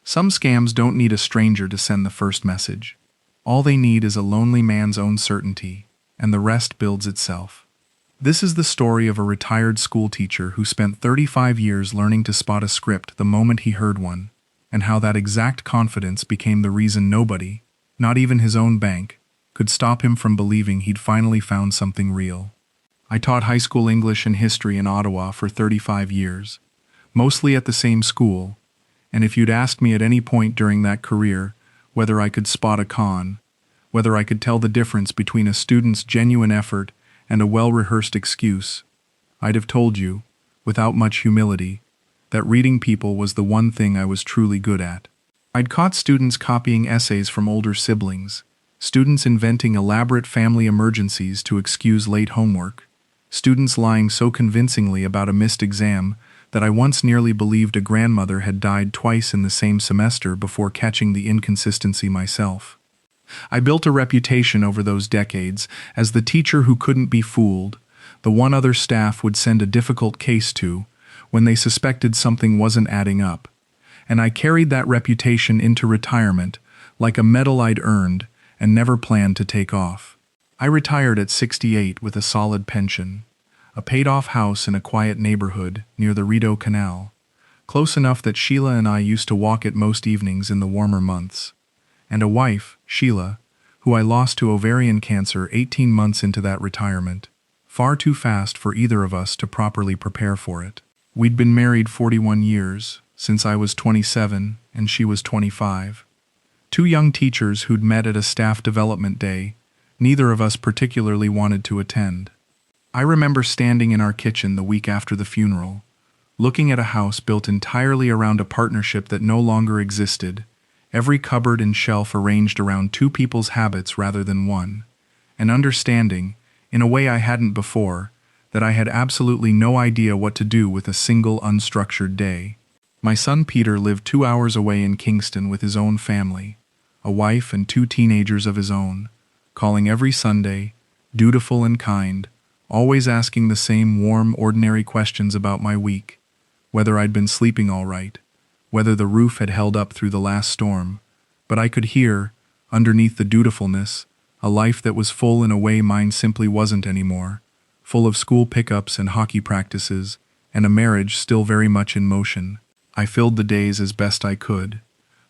Some scams don't need a stranger to send the first message. All they need is a lonely man's own certainty, and the rest builds itself. This is the story of a retired school teacher who spent 35 years learning to spot a script the moment he heard one, and how that exact confidence became the reason nobody, not even his own bank, could stop him from believing he'd finally found something real. I taught high school English and history in Ottawa for 35 years, mostly at the same school, and if you'd asked me at any point during that career whether I could spot a con, whether I could tell the difference between a student's genuine effort and a well-rehearsed excuse, I'd have told you, without much humility, that reading people was the one thing I was truly good at. I'd caught students copying essays from older siblings, students inventing elaborate family emergencies to excuse late homework, students lying so convincingly about a missed exam that I once nearly believed a grandmother had died twice in the same semester before catching the inconsistency myself. I built a reputation over those decades as the teacher who couldn't be fooled, the one other staff would send a difficult case to when they suspected something wasn't adding up, and I carried that reputation into retirement like a medal I'd earned and never planned to take off. I retired at 68 with a solid pension, a paid-off house in a quiet neighborhood near the Rideau Canal, close enough that Sheila and I used to walk it most evenings in the warmer months, and a wife, Sheila, who I lost to ovarian cancer 18 months into that retirement, far too fast for either of us to properly prepare for it. We'd been married 41 years, since I was 27 and she was 25. Two young teachers who'd met at a staff development day, neither of us particularly wanted to attend. I remember standing in our kitchen the week after the funeral, looking at a house built entirely around a partnership that no longer existed, every cupboard and shelf arranged around two people's habits rather than one, and understanding, in a way I hadn't before, that I had absolutely no idea what to do with a single unstructured day. My son Peter lived 2 hours away in Kingston with his own family, a wife and 2 teenagers of his own, calling every Sunday, dutiful and kind, always asking the same warm, ordinary questions about my week, whether I'd been sleeping all right, whether the roof had held up through the last storm, but I could hear, underneath the dutifulness, a life that was full in a way mine simply wasn't anymore, full of school pickups and hockey practices, and a marriage still very much in motion. I filled the days as best I could,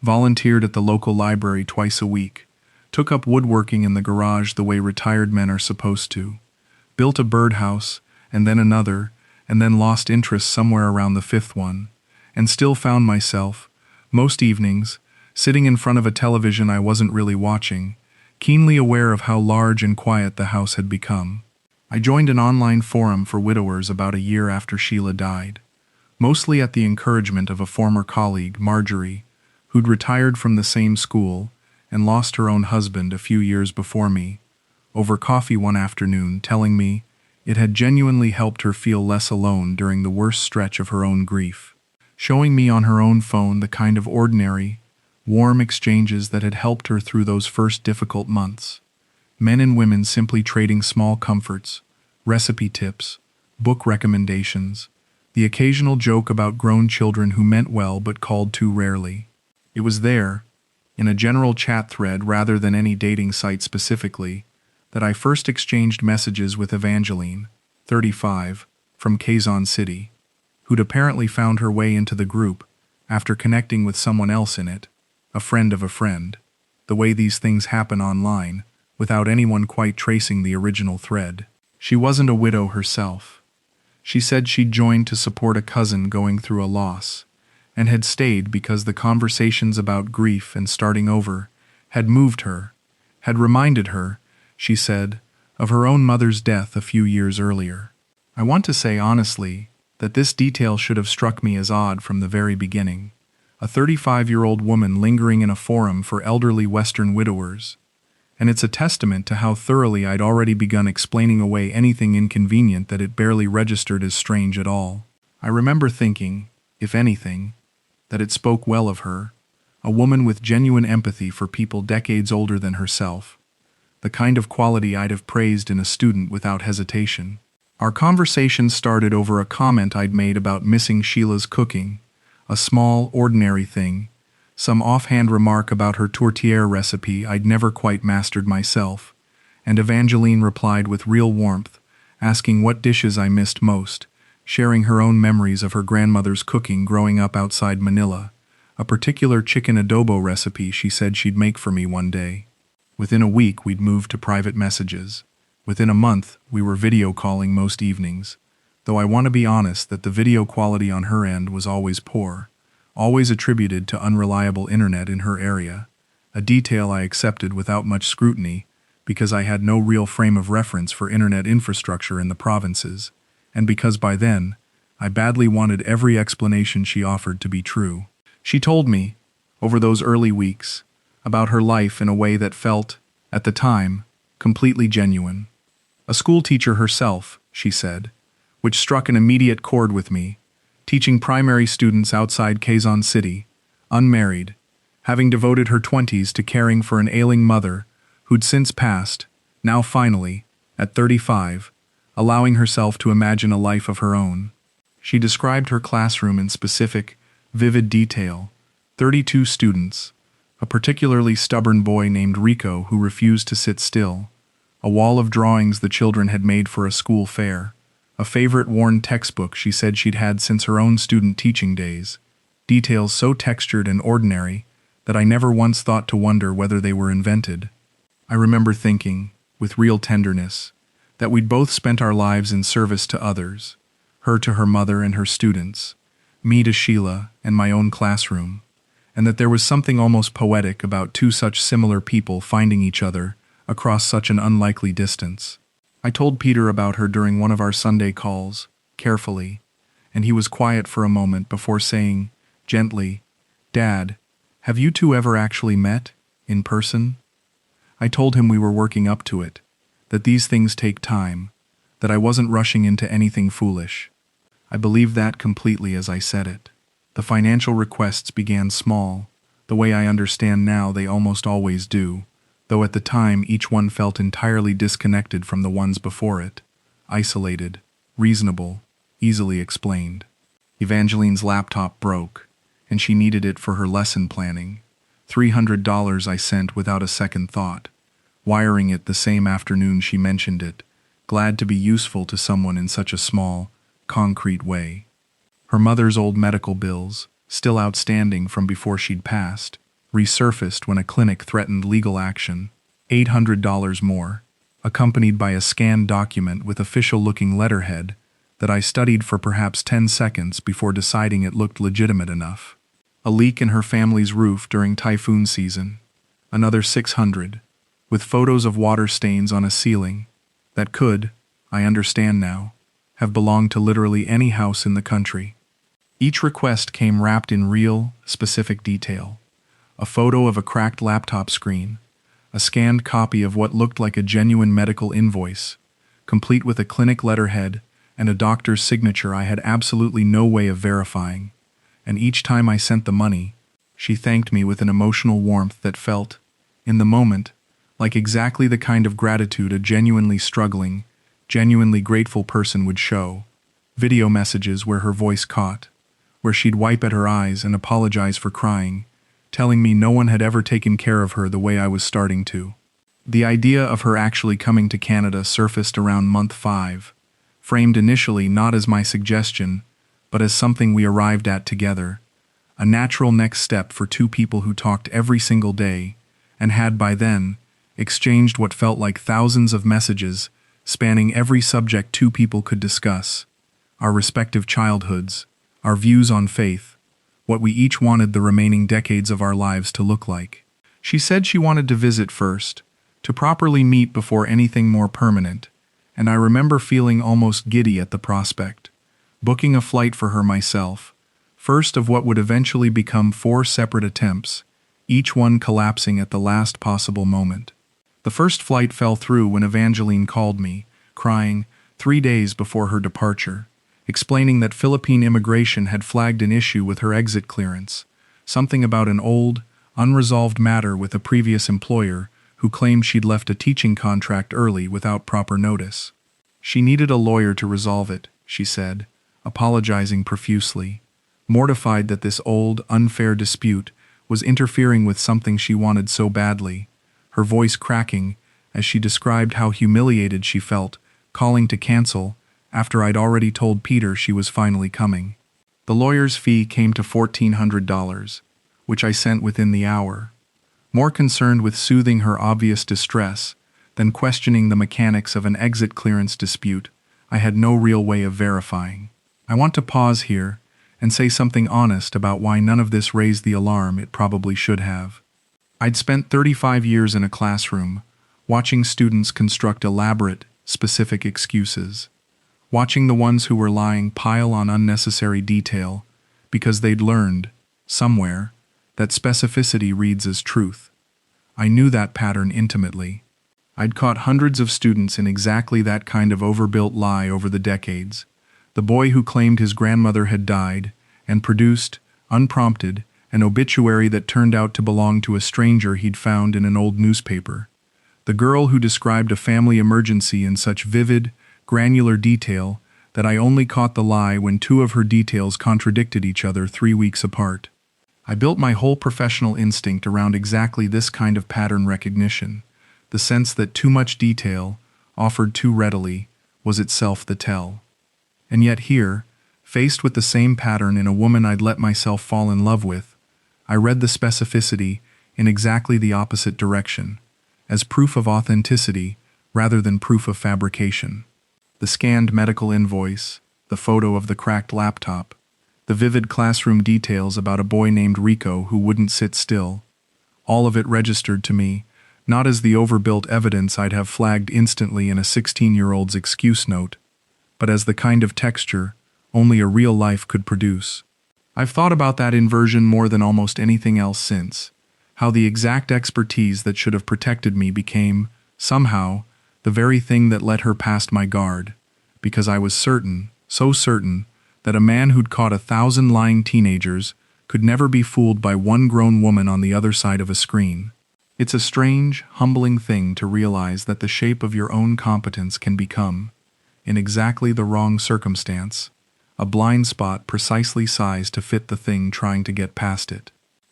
volunteered at the local library twice a week, took up woodworking in the garage the way retired men are supposed to, built a birdhouse, and then another, and then lost interest somewhere around the 5th one, and still found myself, most evenings, sitting in front of a television I wasn't really watching, keenly aware of how large and quiet the house had become. I joined an online forum for widowers about a year after Sheila died, mostly at the encouragement of a former colleague, Marjorie, who'd retired from the same school and lost her own husband a few years before me, over coffee one afternoon, telling me it had genuinely helped her feel less alone during the worst stretch of her own grief, showing me on her own phone the kind of ordinary, warm exchanges that had helped her through those first difficult months. Men and women simply trading small comforts, recipe tips, book recommendations, the occasional joke about grown children who meant well but called too rarely. It was there, in a general chat thread rather than any dating site specifically, that I first exchanged messages with Evangeline, 35, from Quezon City, who'd apparently found her way into the group after connecting with someone else in it, a friend of a friend, the way these things happen online, without anyone quite tracing the original thread. She wasn't a widow herself. She said she'd joined to support a cousin going through a loss, and had stayed because the conversations about grief and starting over had moved her, had reminded her, she said, of her own mother's death a few years earlier. I want to say honestly that this detail should have struck me as odd from the very beginning. A 35-year-old woman lingering in a forum for elderly Western widowers, and it's a testament to how thoroughly I'd already begun explaining away anything inconvenient that it barely registered as strange at all. I remember thinking, if anything, that it spoke well of her, a woman with genuine empathy for people decades older than herself, the kind of quality I'd have praised in a student without hesitation. Our conversation started over a comment I'd made about missing Sheila's cooking, a small, ordinary thing, some offhand remark about her tourtière recipe I'd never quite mastered myself, and Evangeline replied with real warmth, asking what dishes I missed most, sharing her own memories of her grandmother's cooking growing up outside Manila, a particular chicken adobo recipe she said she'd make for me one day. Within a week, we'd moved to private messages. Within a month, we were video calling most evenings, though I want to be honest that the video quality on her end was always poor, always attributed to unreliable internet in her area, a detail I accepted without much scrutiny because I had no real frame of reference for internet infrastructure in the provinces, and because by then, I badly wanted every explanation she offered to be true. She told me, over those early weeks, about her life in a way that felt, at the time, completely genuine. A school teacher herself, she said, which struck an immediate chord with me, teaching primary students outside Quezon City, unmarried, having devoted her 20s to caring for an ailing mother who'd since passed, now finally, at 35, allowing herself to imagine a life of her own. She described her classroom in specific, vivid detail, 32 students, a particularly stubborn boy named Rico who refused to sit still, a wall of drawings the children had made for a school fair, a favorite worn textbook she said she'd had since her own student teaching days, details so textured and ordinary that I never once thought to wonder whether they were invented. I remember thinking, with real tenderness, that we'd both spent our lives in service to others, her to her mother and her students, me to Sheila and my own classroom, and that there was something almost poetic about two such similar people finding each other across such an unlikely distance. I told Peter about her during one of our Sunday calls, carefully, and he was quiet for a moment before saying, gently, "Dad, have you two ever actually met, in person?" I told him we were working up to it, that these things take time, that I wasn't rushing into anything foolish. I believed that completely as I said it. The financial requests began small, the way I understand now they almost always do, though at the time each one felt entirely disconnected from the ones before it, isolated, reasonable, easily explained. Evangeline's laptop broke, and she needed it for her lesson planning. $300 I sent without a second thought, wiring it the same afternoon she mentioned it, glad to be useful to someone in such a small, concrete way. Her mother's old medical bills, still outstanding from before she'd passed, resurfaced when a clinic threatened legal action, $800 more, accompanied by a scanned document with official-looking letterhead that I studied for perhaps 10 seconds before deciding it looked legitimate enough. A leak in her family's roof during typhoon season, another $600, with photos of water stains on a ceiling that could, I understand now, have belonged to literally any house in the country. Each request came wrapped in real, specific detail. A photo of a cracked laptop screen, a scanned copy of what looked like a genuine medical invoice, complete with a clinic letterhead and a doctor's signature I had absolutely no way of verifying. And each time I sent the money, she thanked me with an emotional warmth that felt, in the moment, like exactly the kind of gratitude a genuinely struggling, genuinely grateful person would show. Video messages where her voice caught, where she'd wipe at her eyes and apologize for crying, telling me no one had ever taken care of her the way I was starting to. The idea of her actually coming to Canada surfaced around month 5, framed initially not as my suggestion, but as something we arrived at together, a natural next step for two people who talked every single day, and had by then exchanged what felt like thousands of messages spanning every subject two people could discuss, our respective childhoods, our views on faith, what we each wanted the remaining decades of our lives to look like. She said she wanted to visit first, to properly meet before anything more permanent, and I remember feeling almost giddy at the prospect, booking a flight for her myself, first of what would eventually become 4 separate attempts, each one collapsing at the last possible moment. The first flight fell through when Evangeline called me, crying, 3 days before her departure, explaining that Philippine immigration had flagged an issue with her exit clearance, something about an old, unresolved matter with a previous employer who claimed she'd left a teaching contract early without proper notice. She needed a lawyer to resolve it, she said, apologizing profusely, mortified that this old, unfair dispute was interfering with something she wanted so badly, her voice cracking as she described how humiliated she felt, calling to cancel after I'd already told Peter she was finally coming. The lawyer's fee came to $1,400, which I sent within the hour. More concerned with soothing her obvious distress than questioning the mechanics of an exit clearance dispute I had no real way of verifying. I want to pause here and say something honest about why none of this raised the alarm it probably should have. I'd spent 35 years in a classroom, watching students construct elaborate, specific excuses, watching the ones who were lying pile on unnecessary detail because they'd learned, somewhere, that specificity reads as truth. I knew that pattern intimately. I'd caught hundreds of students in exactly that kind of overbuilt lie over the decades. The boy who claimed his grandmother had died and produced, unprompted, an obituary that turned out to belong to a stranger he'd found in an old newspaper. The girl who described a family emergency in such vivid, granular detail that I only caught the lie when two of her details contradicted each other 3 weeks apart. I built my whole professional instinct around exactly this kind of pattern recognition, the sense that too much detail, offered too readily, was itself the tell. And yet here, faced with the same pattern in a woman I'd let myself fall in love with, I read the specificity in exactly the opposite direction, as proof of authenticity rather than proof of fabrication. The scanned medical invoice, the photo of the cracked laptop, the vivid classroom details about a boy named Rico who wouldn't sit still, all of it registered to me, not as the overbuilt evidence I'd have flagged instantly in a 16-year-old's excuse note, but as the kind of texture only a real life could produce. I've thought about that inversion more than almost anything else since, how the exact expertise that should have protected me became, somehow, the very thing that let her past my guard, because I was certain, so certain, that a man who'd caught 1,000 lying teenagers could never be fooled by one grown woman on the other side of a screen. It's a strange, humbling thing to realize that the shape of your own competence can become, in exactly the wrong circumstance, a blind spot precisely sized to fit the thing trying to get past it.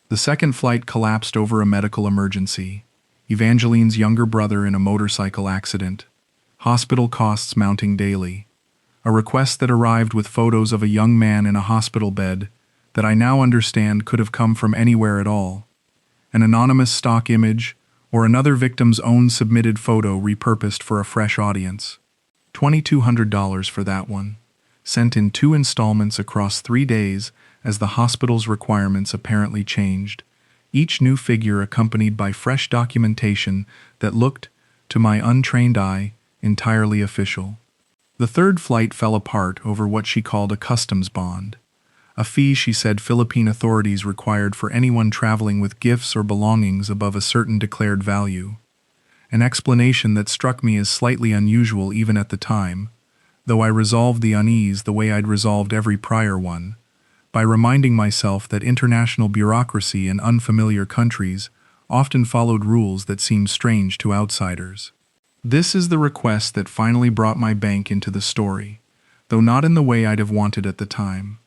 The second flight collapsed over a medical emergency. Evangeline's younger brother in a motorcycle accident. Hospital costs mounting daily. A request that arrived with photos of a young man in a hospital bed that I now understand could have come from anywhere at all. An anonymous stock image, or another victim's own submitted photo repurposed for a fresh audience. $2,200 for that one, sent in 2 installments across 3 days as the hospital's requirements apparently changed, each new figure accompanied by fresh documentation that looked, to my untrained eye, entirely official. The third flight fell apart over what she called a customs bond, a fee she said Philippine authorities required for anyone traveling with gifts or belongings above a certain declared value. An explanation that struck me as slightly unusual even at the time, though I resolved the unease the way I'd resolved every prior one, by reminding myself that international bureaucracy in unfamiliar countries often followed rules that seemed strange to outsiders. This is the request that finally brought my bank into the story, though not in the way I'd have wanted at the time.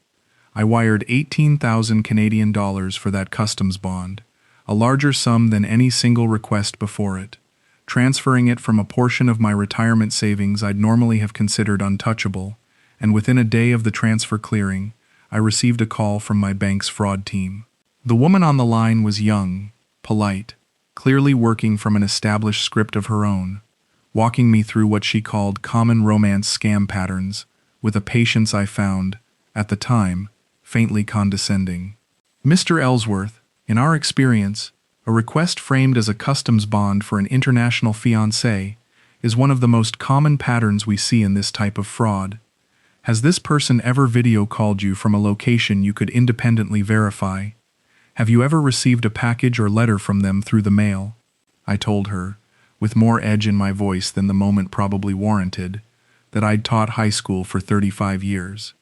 I wired 18,000 Canadian dollars for that customs bond, a larger sum than any single request before it, transferring it from a portion of my retirement savings I'd normally have considered untouchable, and within a day of the transfer clearing, I received a call from my bank's fraud team. The woman on the line was young, polite, clearly working from an established script of her own, walking me through what she called common romance scam patterns, with a patience I found, at the time, faintly condescending. Mr. Ellsworth, in our experience, a request framed as a customs bond for an international fiancée is one of the most common patterns we see in this type of fraud. Has this person ever video called you from a location you could independently verify? Have you ever received a package or letter from them through the mail? I told her, with more edge in my voice than the moment probably warranted, that I'd taught high school for 35 years,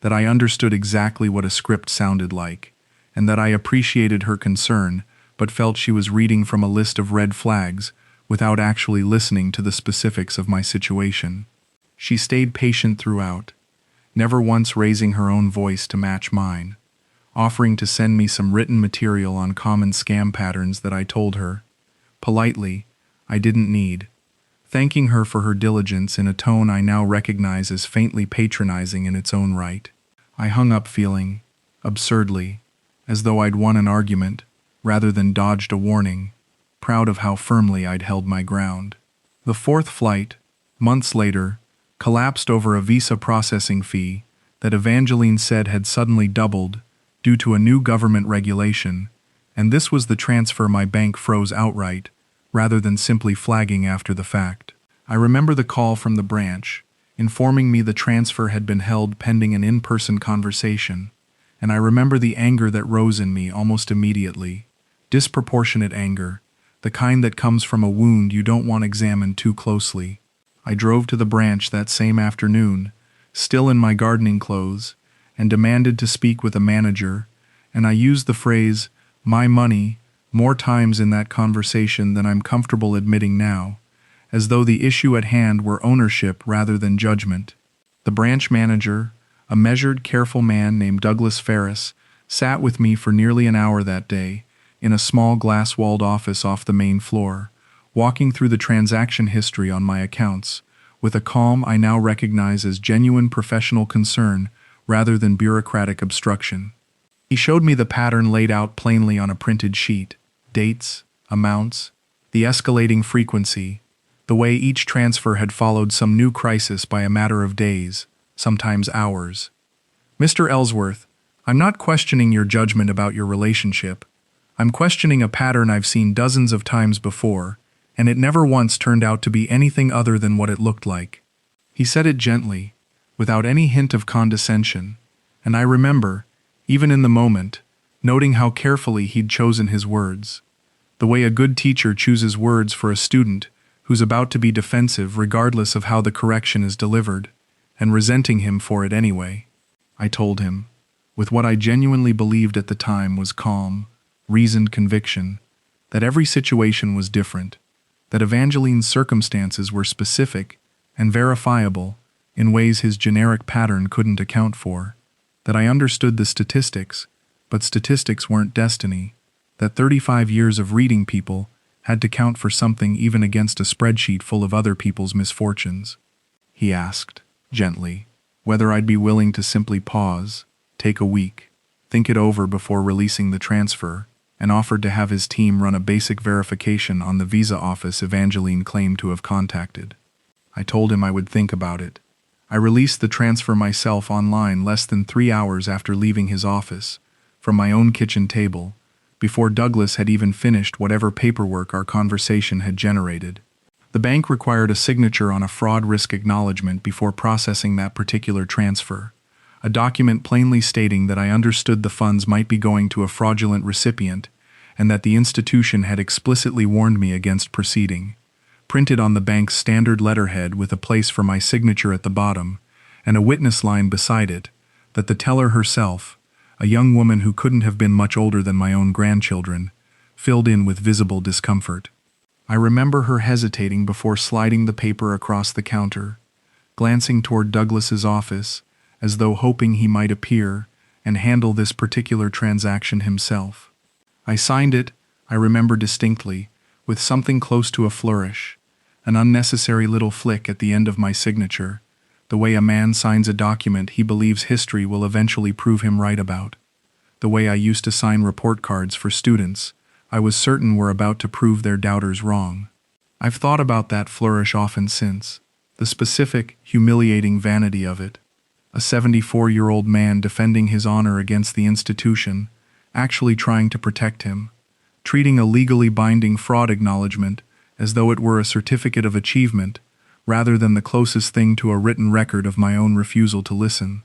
that I understood exactly what a script sounded like, and that I appreciated her concern but felt she was reading from a list of red flags without actually listening to the specifics of my situation. She stayed patient throughout, never once raising her own voice to match mine, offering to send me some written material on common scam patterns that I told her, politely, I didn't need, thanking her for her diligence in a tone I now recognize as faintly patronizing in its own right. I hung up feeling, absurdly, as though I'd won an argument, rather than dodged a warning, proud of how firmly I'd held my ground. The fourth flight, months later, collapsed over a visa processing fee that Evangeline said had suddenly doubled due to a new government regulation, and this was the transfer my bank froze outright, rather than simply flagging after the fact. I remember the call from the branch, informing me the transfer had been held pending an in-person conversation, and I remember the anger that rose in me almost immediately. Disproportionate anger, the kind that comes from a wound you don't want examined too closely. I drove to the branch that same afternoon, still in my gardening clothes, and demanded to speak with a manager, and I used the phrase, "my money," more times in that conversation than I'm comfortable admitting now, as though the issue at hand were ownership rather than judgment. The branch manager, a measured, careful man named Douglas Ferris, sat with me for nearly an hour that day, in a small glass-walled office off the main floor, walking through the transaction history on my accounts, with a calm I now recognize as genuine professional concern rather than bureaucratic obstruction. He showed me the pattern laid out plainly on a printed sheet, dates, amounts, the escalating frequency, the way each transfer had followed some new crisis by a matter of days, sometimes hours. "Mr. Ellsworth, I'm not questioning your judgment about your relationship. I'm questioning a pattern I've seen dozens of times before, and it never once turned out to be anything other than what it looked like." He said it gently, without any hint of condescension, and I remember, even in the moment, noting how carefully he'd chosen his words, the way a good teacher chooses words for a student who's about to be defensive regardless of how the correction is delivered, and resenting him for it anyway. I told him, with what I genuinely believed at the time was calm, reasoned conviction, that every situation was different, that Evangeline's circumstances were specific and verifiable in ways his generic pattern couldn't account for, that I understood the statistics, but statistics weren't destiny, that 35 years of reading people had to count for something even against a spreadsheet full of other people's misfortunes. He asked, gently, whether I'd be willing to simply pause, take a week, think it over before releasing the transfer, and offered to have his team run a basic verification on the visa office Evangeline claimed to have contacted. I told him I would think about it. I released the transfer myself online less than 3 hours after leaving his office, from my own kitchen table, before Douglas had even finished whatever paperwork our conversation had generated. The bank required a signature on a fraud risk acknowledgement before processing that particular transfer, a document plainly stating that I understood the funds might be going to a fraudulent recipient and that the institution had explicitly warned me against proceeding, printed on the bank's standard letterhead with a place for my signature at the bottom and a witness line beside it, that the teller herself, a young woman who couldn't have been much older than my own grandchildren, filled in with visible discomfort. I remember her hesitating before sliding the paper across the counter, glancing toward Douglas's office, as though hoping he might appear and handle this particular transaction himself. I signed it, I remember distinctly, with something close to a flourish, an unnecessary little flick at the end of my signature, the way a man signs a document he believes history will eventually prove him right about. The way I used to sign report cards for students I was certain were about to prove their doubters wrong. I've thought about that flourish often since, the specific, humiliating vanity of it. A 74-year-old man defending his honor against the institution, actually trying to protect him, treating a legally binding fraud acknowledgement as though it were a certificate of achievement, rather than the closest thing to a written record of my own refusal to listen.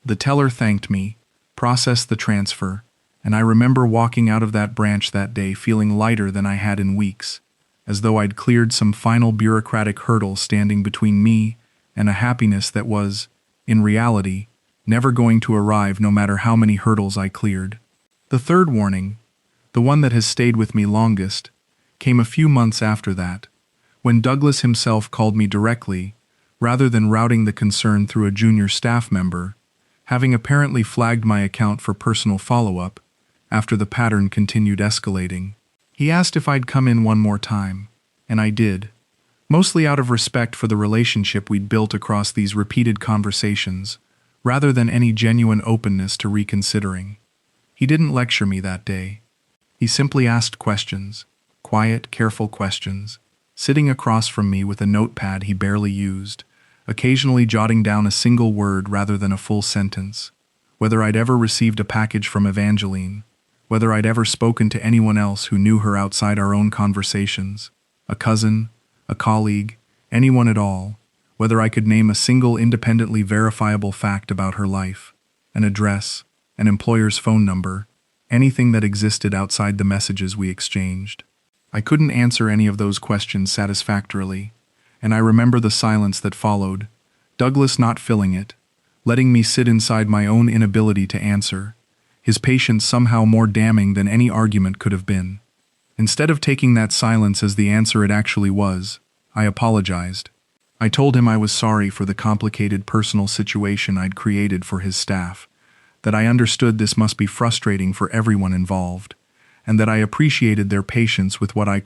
The teller thanked me, processed the transfer, and I remember walking out of that branch that day feeling lighter than I had in weeks, as though I'd cleared some final bureaucratic hurdle standing between me and a happiness that was, in reality, never going to arrive no matter how many hurdles I cleared. The third warning, the one that has stayed with me longest, came a few months after that, when Douglas himself called me directly, rather than routing the concern through a junior staff member, Having apparently flagged my account for personal follow-up, after the pattern continued escalating, he asked if I'd come in one more time, and I did, mostly out of respect for the relationship we'd built across these repeated conversations, rather than any genuine openness to reconsidering. He didn't lecture me that day. He simply asked questions, quiet, careful questions, sitting across from me with a notepad he barely used, occasionally jotting down a single word rather than a full sentence. Whether I'd ever received a package from Evangeline, whether I'd ever spoken to anyone else who knew her outside our own conversations, a cousin, a colleague, anyone at all, whether I could name a single independently verifiable fact about her life, an address, an employer's phone number, anything that existed outside the messages we exchanged. I couldn't answer any of those questions satisfactorily, and I remember the silence that followed, Douglas not filling it, letting me sit inside my own inability to answer, his patience somehow more damning than any argument could have been. Instead of taking that silence as the answer it actually was, I apologized. I told him I was sorry for the complicated personal situation I'd created for his staff, that I understood this must be frustrating for everyone involved, and that I appreciated their patience with what I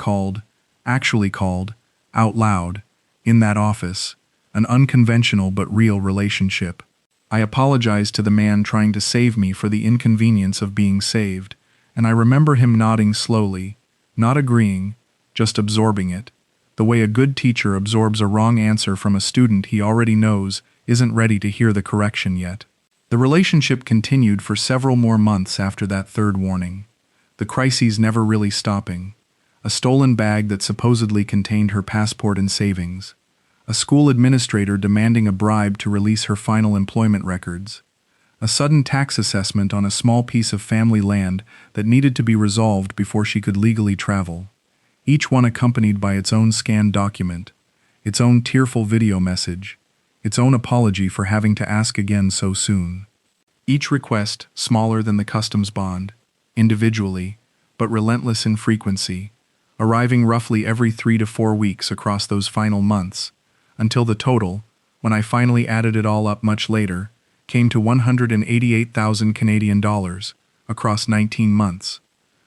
actually called, out loud, in that office, an unconventional but real relationship. I apologized to the man trying to save me for the inconvenience of being saved, and I remember him nodding slowly, not agreeing, just absorbing it, the way a good teacher absorbs a wrong answer from a student he already knows isn't ready to hear the correction yet. The relationship continued for several more months after that third warning, the crises never really stopping, a stolen bag that supposedly contained her passport and savings, a school administrator demanding a bribe to release her final employment records, a sudden tax assessment on a small piece of family land that needed to be resolved before she could legally travel, each one accompanied by its own scanned document, its own tearful video message, its own apology for having to ask again so soon. Each request smaller than the customs bond, individually, but relentless in frequency, arriving roughly every 3 to 4 weeks across those final months, until the total, when I finally added it all up much later, came to 188,000 Canadian dollars across 19 months,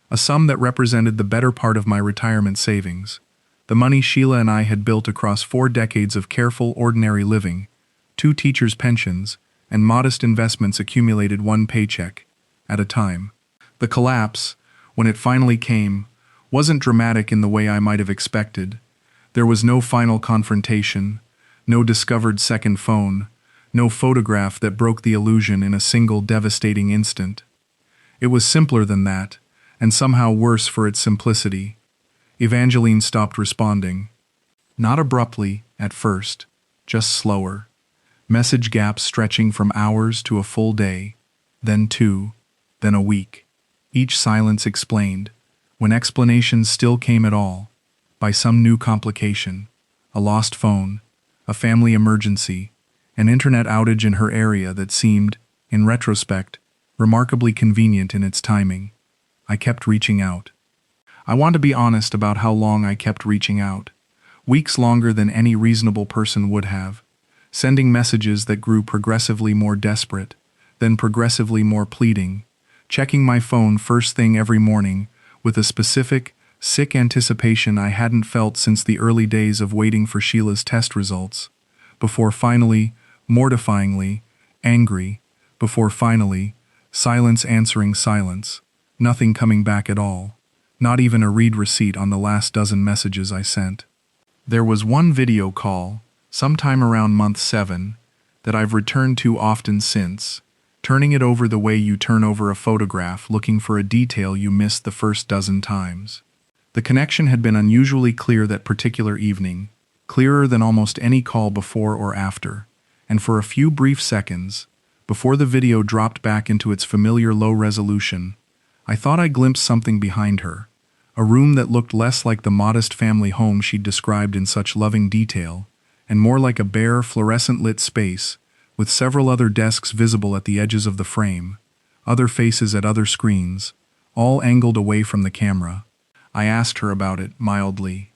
a sum that represented the better part of my retirement savings, the money Sheila and I had built across 4 decades of careful, ordinary living, 2 teachers' pensions, and modest investments accumulated one paycheck at a time. The collapse, when it finally came, wasn't dramatic in the way I might have expected. There was no final confrontation, no discovered second phone, no photograph that broke the illusion in a single devastating instant. It was simpler than that, and somehow worse for its simplicity. Evangeline stopped responding. Not abruptly, at first, just slower. Message gaps stretching from hours to a full day, then 2, then a week. Each silence explained, when explanations still came at all, by some new complication, a lost phone, a family emergency, an internet outage in her area that seemed, in retrospect, remarkably convenient in its timing. I kept reaching out. I want to be honest about how long I kept reaching out. Weeks longer than any reasonable person would have, sending messages that grew progressively more desperate, then progressively more pleading, checking my phone first thing every morning with a specific, sick anticipation I hadn't felt since the early days of waiting for Sheila's test results, before finally, mortifyingly, angry, before finally, silence answering silence, nothing coming back at all, not even a read receipt on the last dozen messages I sent. There was one video call, sometime around month 7, that I've returned to often since, turning it over the way you turn over a photograph looking for a detail you missed the first dozen times. The connection had been unusually clear that particular evening, clearer than almost any call before or after, and for a few brief seconds, before the video dropped back into its familiar low resolution, I thought I glimpsed something behind her, a room that looked less like the modest family home she'd described in such loving detail, and more like a bare, fluorescent-lit space, with several other desks visible at the edges of the frame, other faces at other screens, all angled away from the camera. I asked her about it, mildly,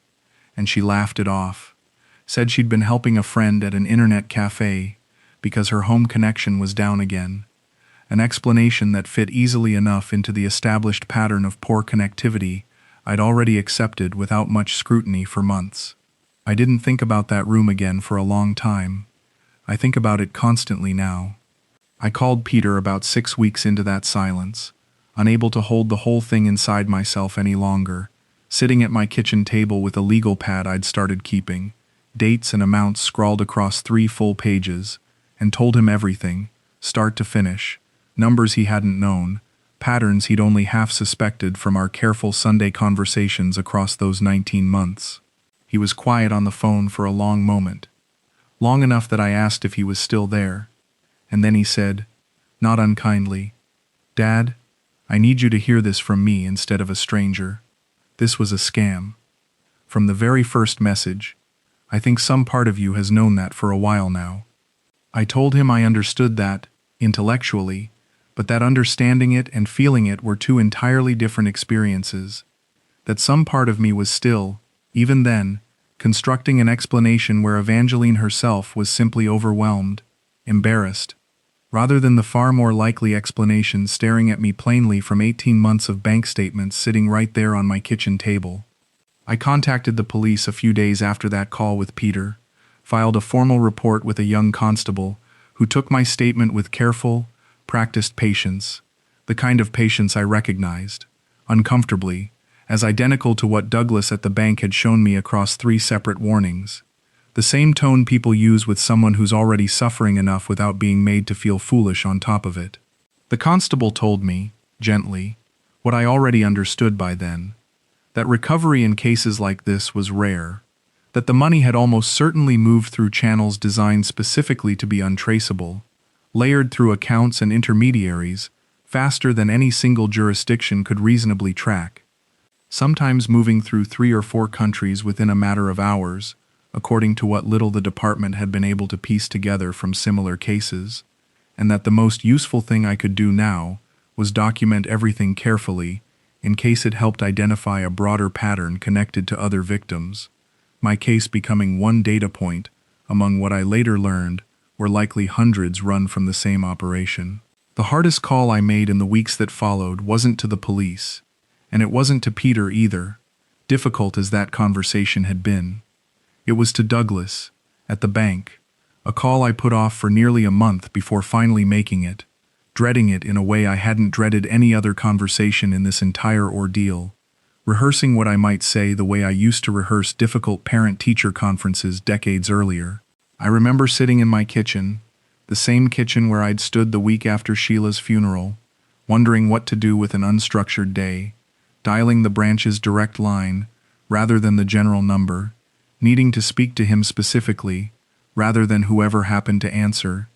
and she laughed it off, said she'd been helping a friend at an internet cafe because her home connection was down again, an explanation that fit easily enough into the established pattern of poor connectivity I'd already accepted without much scrutiny for months. I didn't think about that room again for a long time. I think about it constantly now. I called Peter about 6 weeks into that silence, unable to hold the whole thing inside myself any longer, sitting at my kitchen table with a legal pad I'd started keeping, dates and amounts scrawled across 3 full pages, and told him everything, start to finish, numbers he hadn't known, patterns he'd only half suspected from our careful Sunday conversations across those 19 months. He was quiet on the phone for a long moment, long enough that I asked if he was still there, and then he said, not unkindly, "Dad, I need you to hear this from me instead of a stranger. This was a scam. From the very first message. I think some part of you has known that for a while now." I told him I understood that, intellectually, but that understanding it and feeling it were 2 entirely different experiences. That some part of me was still, even then, constructing an explanation where Evangeline herself was simply overwhelmed, embarrassed, rather than the far more likely explanation staring at me plainly from 18 months of bank statements sitting right there on my kitchen table. I contacted the police a few days after that call with Peter, filed a formal report with a young constable, who took my statement with careful, practiced patience, the kind of patience I recognized, uncomfortably, as identical to what Douglas at the bank had shown me across 3 separate warnings. The same tone people use with someone who's already suffering enough without being made to feel foolish on top of it. The constable told me, gently, what I already understood by then, that recovery in cases like this was rare, that the money had almost certainly moved through channels designed specifically to be untraceable, layered through accounts and intermediaries, faster than any single jurisdiction could reasonably track, sometimes moving through 3 or 4 countries within a matter of hours, according to what little the department had been able to piece together from similar cases, and that the most useful thing I could do now was document everything carefully in case it helped identify a broader pattern connected to other victims, my case becoming one data point among what I later learned were likely hundreds run from the same operation. The hardest call I made in the weeks that followed wasn't to the police, and it wasn't to Peter either, difficult as that conversation had been. It was to Douglas, at the bank, a call I put off for nearly a month before finally making it, dreading it in a way I hadn't dreaded any other conversation in this entire ordeal, rehearsing what I might say the way I used to rehearse difficult parent-teacher conferences decades earlier. I remember sitting in my kitchen, the same kitchen where I'd stood the week after Sheila's funeral, wondering what to do with an unstructured day, dialing the branch's direct line rather than the general number, needing to speak to him specifically, rather than whoever happened to answer,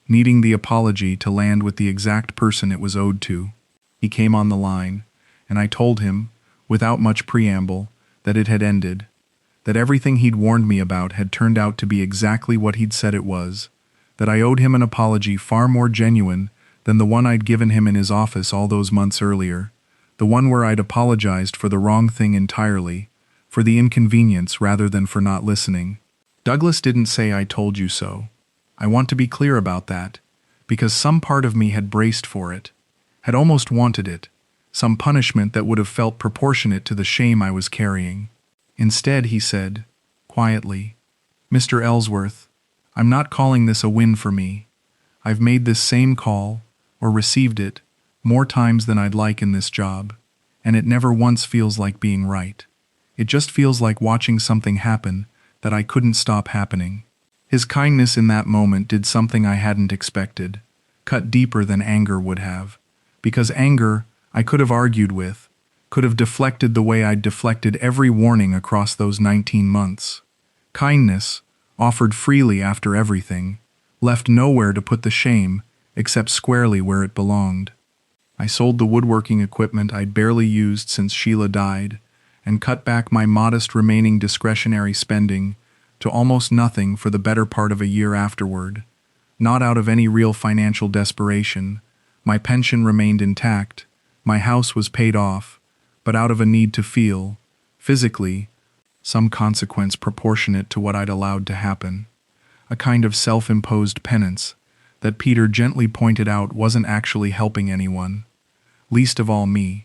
needing the apology to land with the exact person it was owed to. He came on the line, and I told him, without much preamble, that it had ended, that everything he'd warned me about had turned out to be exactly what he'd said it was, that I owed him an apology far more genuine than the one I'd given him in his office all those months earlier, the one where I'd apologized for the wrong thing entirely, for the inconvenience rather than for not listening. Douglas didn't say "I told you so." I want to be clear about that, because some part of me had braced for it, had almost wanted it, some punishment that would have felt proportionate to the shame I was carrying. Instead, he said, quietly, "Mr. Ellsworth, I'm not calling this a win for me. I've made this same call, or received it, more times than I'd like in this job, and it never once feels like being right. It just feels like watching something happen that I couldn't stop happening." His kindness in that moment did something I hadn't expected, cut deeper than anger would have, because anger I could have argued with, could have deflected the way I'd deflected every warning across those 19 months. Kindness, offered freely after everything, left nowhere to put the shame except squarely where it belonged. I sold the woodworking equipment I'd barely used since Sheila died, and cut back my modest remaining discretionary spending to almost nothing for the better part of a year afterward. Not out of any real financial desperation. My pension remained intact, my house was paid off, but out of a need to feel, physically, some consequence proportionate to what I'd allowed to happen. A kind of self-imposed penance that Peter gently pointed out wasn't actually helping anyone, least of all me,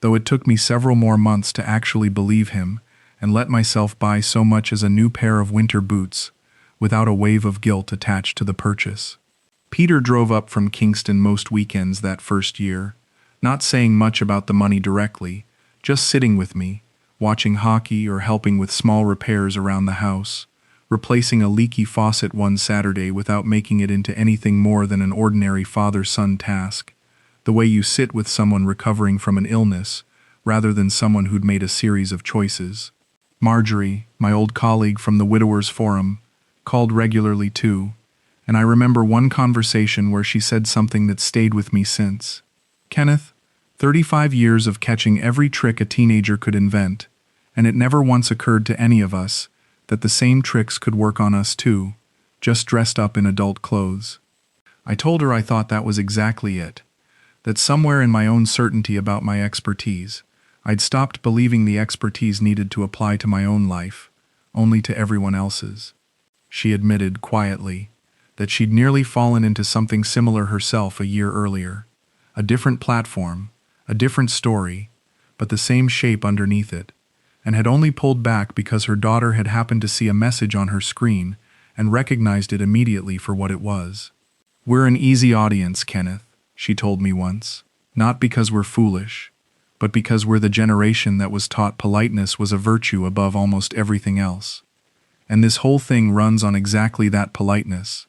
though it took me several more months to actually believe him and let myself buy so much as a new pair of winter boots without a wave of guilt attached to the purchase. Peter drove up from Kingston most weekends that first year, not saying much about the money directly, just sitting with me, watching hockey or helping with small repairs around the house, replacing a leaky faucet one Saturday without making it into anything more than an ordinary father-son task, the way you sit with someone recovering from an illness, rather than someone who'd made a series of choices. Marjorie, my old colleague from the Widowers Forum, called regularly too, and I remember one conversation where she said something that stayed with me since. Kenneth, 35 years of catching every trick a teenager could invent, and it never once occurred to any of us that the same tricks could work on us too, just dressed up in adult clothes. I told her I thought that was exactly it, that somewhere in my own certainty about my expertise, I'd stopped believing the expertise needed to apply to my own life, only to everyone else's. She admitted, quietly, that she'd nearly fallen into something similar herself a year earlier. A different platform, a different story, but the same shape underneath it, and had only pulled back because her daughter had happened to see a message on her screen and recognized it immediately for what it was. "We're an easy audience, Kenneth," she told me once, "not because we're foolish, but because we're the generation that was taught politeness was a virtue above almost everything else. And this whole thing runs on exactly that politeness,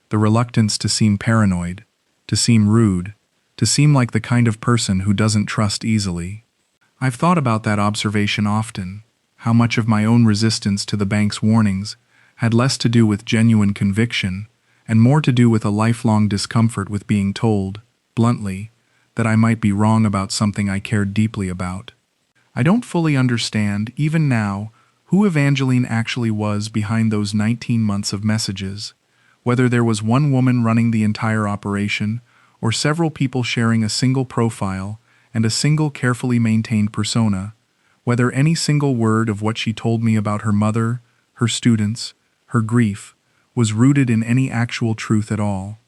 the reluctance to seem paranoid, to seem rude, to seem like the kind of person who doesn't trust easily." I've thought about that observation often, how much of my own resistance to the bank's warnings had less to do with genuine conviction and more to do with a lifelong discomfort with being told, bluntly, that I might be wrong about something I cared deeply about. I don't fully understand, even now, who Evangeline actually was behind those 19 months of messages, whether there was one woman running the entire operation or several people sharing a single profile and a single carefully maintained persona, whether any single word of what she told me about her mother, her students, her grief, was rooted in any actual truth at all.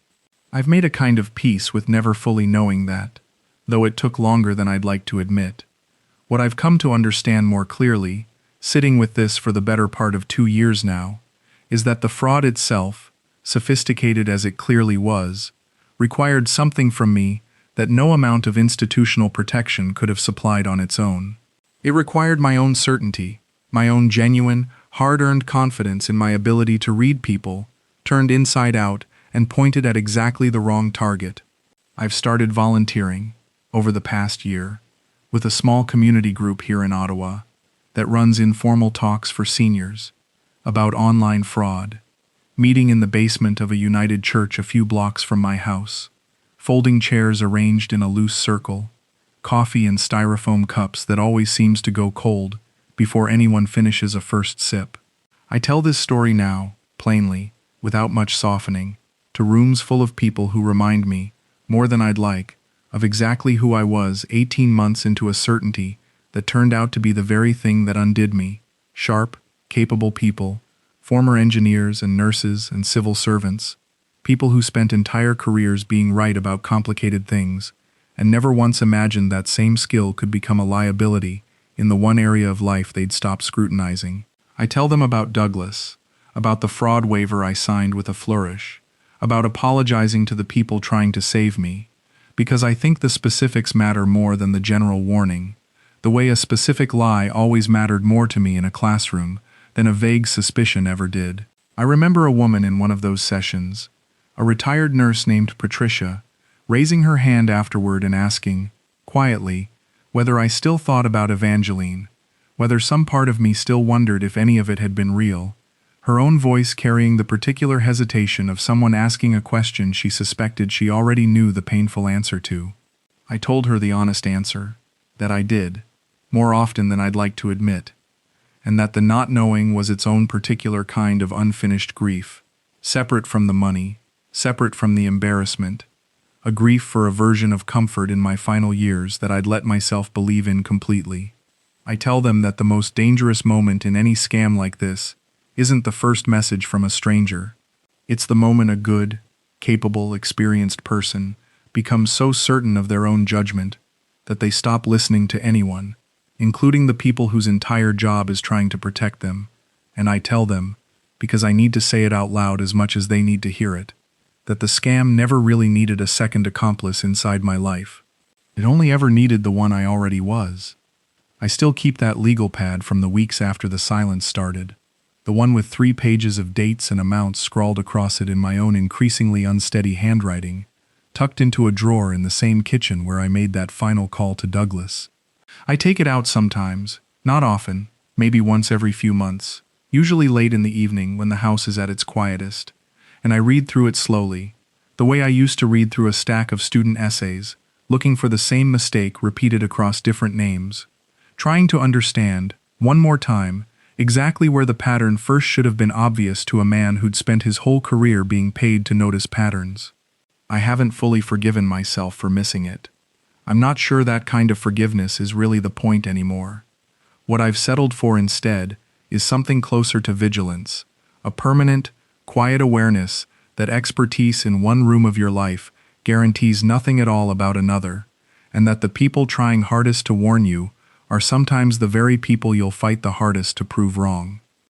I've made a kind of peace with never fully knowing that, though it took longer than I'd like to admit. What I've come to understand more clearly, sitting with this for the better part of 2 years now, is that the fraud itself, sophisticated as it clearly was, required something from me that no amount of institutional protection could have supplied on its own. It required my own certainty, my own genuine, hard-earned confidence in my ability to read people, turned inside out and pointed at exactly the wrong target. I've started volunteering, over the past year, with a small community group here in Ottawa that runs informal talks for seniors about online fraud, meeting in the basement of a United Church a few blocks from my house, folding chairs arranged in a loose circle, coffee in styrofoam cups that always seems to go cold before anyone finishes a first sip. I tell this story now, plainly, without much softening, to rooms full of people who remind me, more than I'd like, of exactly who I was 18 months into a certainty that turned out to be the very thing that undid me. Sharp, capable people, former engineers and nurses and civil servants, people who spent entire careers being right about complicated things, and never once imagined that same skill could become a liability in the one area of life they'd stopped scrutinizing. I tell them about Douglas, about the fraud waiver I signed with a flourish, about apologizing to the people trying to save me, because I think the specifics matter more than the general warning, the way a specific lie always mattered more to me in a classroom than a vague suspicion ever did. I remember a woman in one of those sessions, a retired nurse named Patricia, raising her hand afterward and asking, quietly, whether I still thought about Evangeline, whether some part of me still wondered if any of it had been real, her own voice carrying the particular hesitation of someone asking a question she suspected she already knew the painful answer to. I told her the honest answer, that I did, more often than I'd like to admit, and that the not knowing was its own particular kind of unfinished grief, separate from the money, separate from the embarrassment, a grief for a version of comfort in my final years that I'd let myself believe in completely. I tell them that the most dangerous moment in any scam like this isn't the first message from a stranger. It's the moment a good, capable, experienced person becomes so certain of their own judgment that they stop listening to anyone, including the people whose entire job is trying to protect them, and I tell them, because I need to say it out loud as much as they need to hear it, that the scam never really needed a second accomplice inside my life. It only ever needed the one I already was. I still keep that legal pad from the weeks after the silence started, the one with 3 pages of dates and amounts scrawled across it in my own increasingly unsteady handwriting, tucked into a drawer in the same kitchen where I made that final call to Douglas. I take it out sometimes, not often, maybe once every few months, usually late in the evening when the house is at its quietest, and I read through it slowly, the way I used to read through a stack of student essays, looking for the same mistake repeated across different names, trying to understand, one more time, exactly where the pattern first should have been obvious to a man who'd spent his whole career being paid to notice patterns. I haven't fully forgiven myself for missing it. I'm not sure that kind of forgiveness is really the point anymore. What I've settled for instead is something closer to vigilance, a permanent, quiet awareness that expertise in one room of your life guarantees nothing at all about another, and that the people trying hardest to warn you are sometimes the very people you'll fight the hardest to prove wrong.